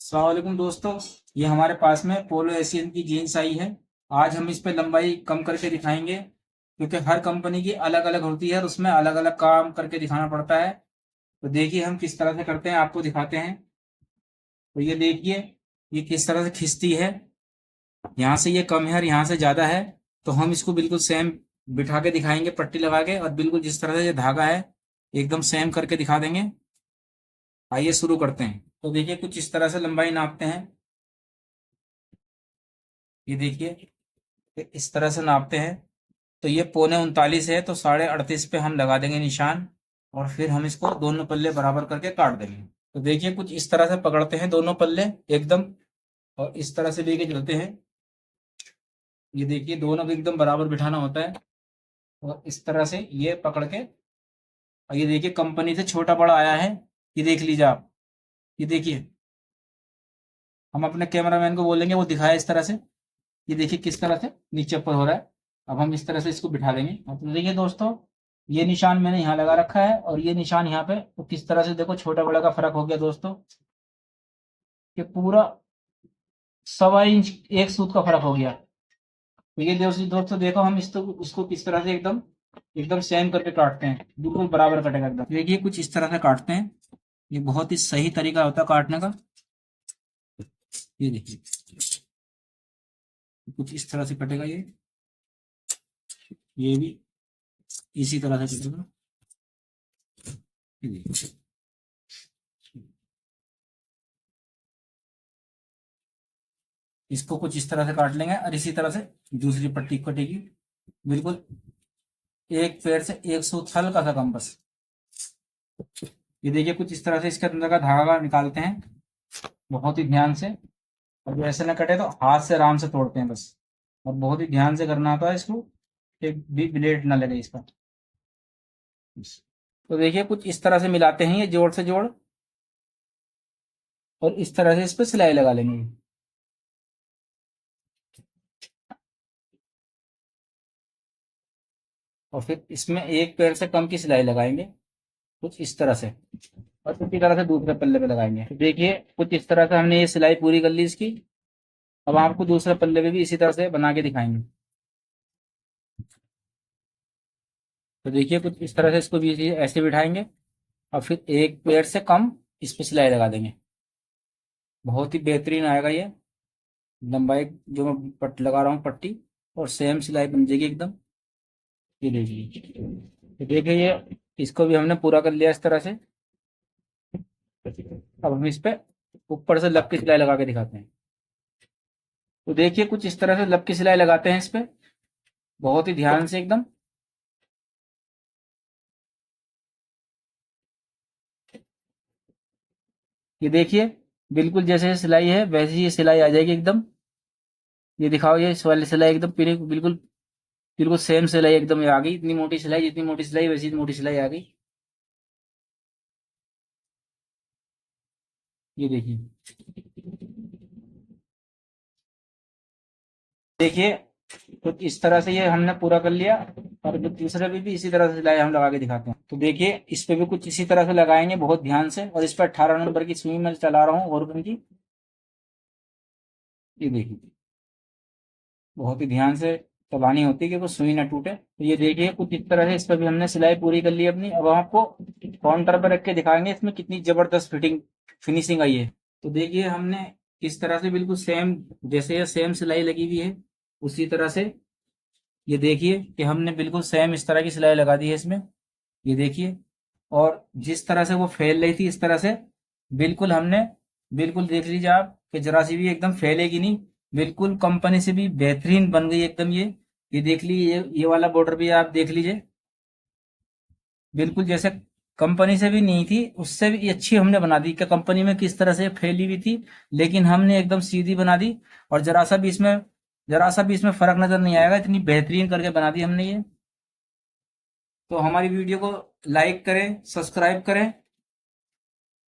अस्सलाम वालेकुम दोस्तों। ये हमारे पास में पोलो एशियन की जीन्स आई है। आज हम इस पे लंबाई कम करके दिखाएंगे क्योंकि हर कंपनी की अलग अलग होती है और उसमें अलग अलग काम करके दिखाना पड़ता है। तो देखिए हम किस तरह से करते हैं, आपको दिखाते हैं। तो ये देखिए, ये किस तरह से खिंचती है। यहाँ से ये कम है और यहाँ से ज़्यादा है। तो हम इसको बिल्कुल सेम बिठा के दिखाएंगे, पट्टी लगा के, और बिल्कुल जिस तरह से ये धागा है एकदम सेम करके दिखा देंगे। आइए शुरू करते हैं। तो देखिए कुछ इस तरह से लंबाई नापते हैं। ये देखिए, इस तरह से नापते हैं। तो ये 39.39 है, तो 38.5 पे हम लगा देंगे निशान। और फिर हम इसको दोनों पल्ले बराबर करके काट देंगे। तो देखिए कुछ इस तरह से पकड़ते हैं दोनों पल्ले एकदम, और इस तरह से लेके चलते हैं। ये देखिए दोनों को एकदम बराबर बिठाना होता है, और इस तरह से ये पकड़ के। और ये देखिए कंपनी से छोटा बड़ा आया है, ये देख लीजिए आप। ये देखिए, हम अपने कैमरामैन को बोलेंगे वो दिखाए इस तरह से। ये देखिए किस तरह से नीचे ऊपर हो रहा है। अब हम इस तरह से इसको बिठा देंगे। अब तो देखिए दोस्तों, ये निशान मैंने यहाँ लगा रखा है और ये निशान यहाँ पे। तो किस तरह से देखो छोटा बड़ा का फर्क हो गया दोस्तों, कि पूरा 1.25 इंच एक सूत का फर्क हो गया। तो ये दोस्तों दोस्तों देखो, हम इसको किस तरह से एकदम एकदम सेम करके काटते हैं, बिल्कुल बराबर कटेगा एकदम। देखिए कुछ इस तरह से काटते हैं। ये बहुत ही सही तरीका होता है काटने का। ये देखिए कुछ इस तरह से कटेगा ये भी इसी तरह से कटेगा। ये देखिए, इसको कुछ इस तरह से काट लेंगे और इसी तरह से दूसरी पट्टी कटेगी। बिल्कुल एक पैर से एक सूत हल्का सा कम बस। ये देखिए कुछ इस तरह से इसके अंदर का धागा निकालते हैं बहुत ही ध्यान से। और ऐसे ना कटे तो हाथ से आराम से तोड़ते हैं बस। और बहुत ही ध्यान से करना होता है इसको, एक भी ब्लेड ना लगे इसका। तो देखिए कुछ इस तरह से मिलाते हैं ये जोड़ से जोड़, और इस तरह से इस पर सिलाई लगा लेंगे। और फिर इसमें एक पैर से कम की सिलाई लगाएंगे कुछ इस तरह से, और इसी तरह से दूसरे पल्ले पे लगाएंगे। तो देखिए कुछ इस तरह से हमने ये सिलाई पूरी कर ली इसकी। अब आपको दूसरे पल्ले पे भी इसी तरह से बना के दिखाएंगे। तो देखिए कुछ इस तरह से इसको भी ऐसे बिठाएंगे, और फिर एक पैर से कम इस पे सिलाई लगा देंगे। बहुत ही बेहतरीन आएगा ये लंबाई जो मैं लगा रहा हूँ पट्टी, और सेम सिलाई बन जाएगी एकदम। ये देखिए, तो देखिए ये इसको भी हमने पूरा कर लिया इस तरह से। अब हम इस पे ऊपर से लब की सिलाई लगा के दिखाते हैं। तो देखिए कुछ इस तरह से लब की सिलाई लगाते हैं इस पे, बहुत ही ध्यान से एकदम। ये देखिए बिल्कुल जैसे सिलाई है वैसे ही ये सिलाई आ जाएगी एकदम। ये दिखाओ, ये इस वाली सिलाई एकदम बिल्कुल बिल्कुल सेम सिलाई एकदम आ गई। इतनी मोटी सिलाई, जितनी मोटी सिलाई वैसी मोटी सिलाई आ गई। ये देखिए, देखिए तो इस तरह से ये हमने पूरा कर लिया। और जो तीसरे पे भी इसी तरह से सिलाई हम लगा के दिखाते हैं। तो देखिए इस पे भी कुछ इसी तरह से लगाएंगे बहुत ध्यान से। और इस पर 18 नंबर की सुई मैं चला रहा हूँ और की। ये देखिए बहुत ही ध्यान से चलानी होती है कि वो सुई ना टूटे। तो ये देखिए कुछ इस तरह से इस पर भी हमने सिलाई पूरी कर ली अपनी। अब हम आपको काउंटर पर रख के दिखाएंगे इसमें कितनी जबरदस्त फिनिशिंग आई है। तो देखिए हमने इस तरह से बिल्कुल सेम, जैसे ये सेम सिलाई लगी हुई है उसी तरह से। ये देखिए कि हमने बिल्कुल सेम इस तरह की सिलाई लगा दी है इसमें। ये देखिए, और जिस तरह से वो फैल रही थी इस तरह से बिल्कुल हमने, बिल्कुल देख लीजिए आप कि जरा सी भी एकदम फैलेगी नहीं। बिल्कुल कंपनी से भी बेहतरीन बन गई एकदम ये देख लीजिए, ये वाला बॉर्डर भी आप देख लीजिए। बिल्कुल जैसे कंपनी से भी नहीं थी उससे भी अच्छी हमने बना दी। कि कंपनी में किस तरह से फैली हुई थी, लेकिन हमने एकदम सीधी बना दी। और जरा सा भी इसमें फर्क नजर नहीं आएगा, इतनी बेहतरीन करके बना दी हमने ये। तो हमारी वीडियो को लाइक करें, सब्सक्राइब करें,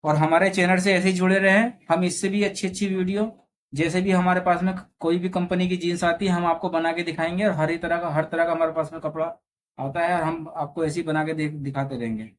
और हमारे चैनल से ऐसे ही जुड़े रहें। हम इससे भी अच्छी अच्छी वीडियो, जैसे भी हमारे पास में कोई भी कंपनी की जीन्स आती है हम आपको बना के दिखाएंगे। और हर तरह का हमारे पास में कपड़ा आता है, और हम आपको ऐसे ही बना के दिखाते रहेंगे।